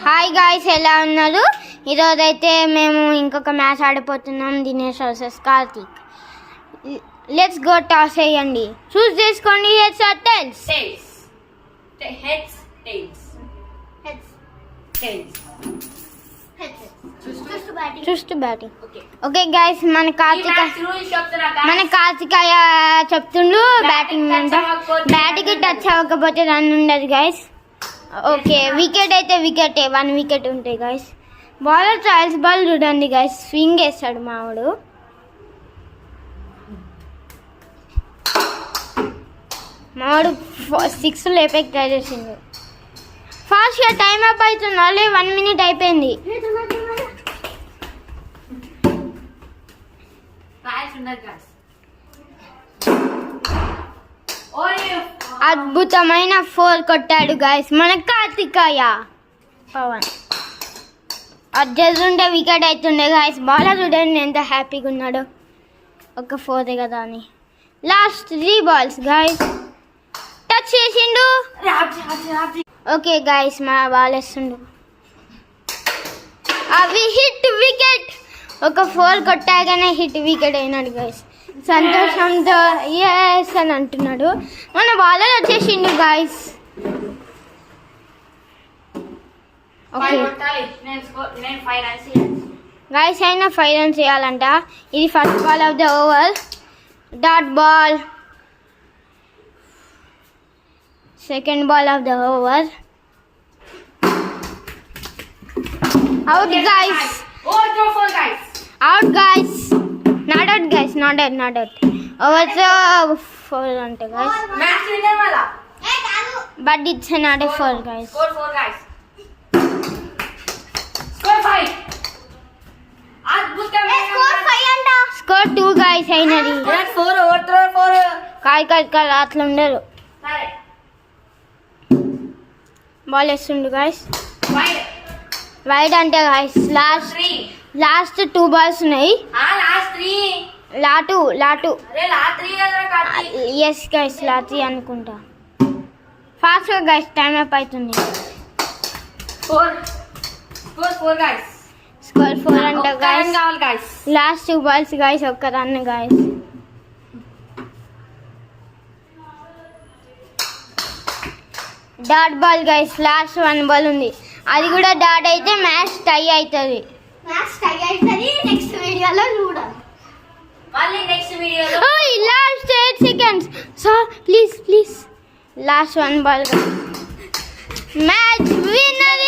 Hi guys, ఎలా ఉన్నారు? ఈరోజు అయితే మేము ఇంకొక మ్యాచ్ ఆడిపోతున్నాం. Dinesh versus Karthik. Let's go. Toss వేయండి. చూస్ చేసుకోండి. Heads or tails? చూస్తూ బ్యాటింగ్. ఓకే గైస్, మన కార్తికేయ చెప్తుండు బ్యాటింగ్ అంట. బ్యాటింగ్ టచ్ అవ్వకపోతే రన్ ఉండదు గైస్. ఓకే, వికెట్ అయితే వికెటే, 1 వికెట్ ఉంటాయి గైస్. బౌలర్ ట్రయల్స్ బాల్ చూడండి గైస్, స్వింగ్ వేస్తాడు మావాడు. మావాడు 6 లేపేకి ట్రై చేసిండు. ఫాస్ట్గా టైం అప్ అవుతుంది. ఆల్రెడీ 1 మినిట్ అయిపోయింది. అద్భుతమైన 4 కొట్టాడు గైస్ మన కార్తికేయ. పవన్ అడ్జస్ట్ ఉంటే వికెట్ అవుతుండే గైస్. బౌలర్ చూడండి ఎంత హ్యాపీగా ఉన్నాడు. ఒక 4 కదా అని. Last 3 balls guys. టచ్ చేసిండు. ఓకే గైస్, మా బాల్ వేస్తుండు. అవి హిట్ వికెట్. ఒక 4 కొట్టాగానే హిట్ వికెట్ అయినాడు గైస్. సంతోషంతో ఎస్ అని అంటున్నాడు. మన బౌలర్ వచ్చేసిండు గైస్. ఓకే గైస్, అయినా 5 రన్స్ చేయాలంట. ఇది first ball of the over. Dot ball. Second ball of the over. Out guys. Out guys. Not out guys, not out. Over 4 ante guys. Match winner wala. But it's not a 4 guys. Score 4 guys. Score 5. Adbhutam. Score 5 anta. Score 2 guys ainadi. 4 overthrow 4. Kai atla undaru. Sare. Ball estundu guys. Wide ante guys. Last 2 balls ఉన్నాయి. last 3. Lot అరే last 3 కదా Karthik. yes guys, last 3 అనుకుంటా. Fast గా guys, time up అవుతుంది. 4. Score 4 guys. Score 4 అంట guys. Run కావాలి guys. Last 2 balls guys, ఒక్క run guys. Dot ball guys, last 1 ball ఉంది. అది కూడా డాట్ అయితే మ్యాచ్ టై అవుతుంది. నెక్స్ట్ వీడియోలో చూడాలి. మళ్ళీ నెక్స్ట్ వీడియోలో last 8 seconds. So please last 1 ball match winner.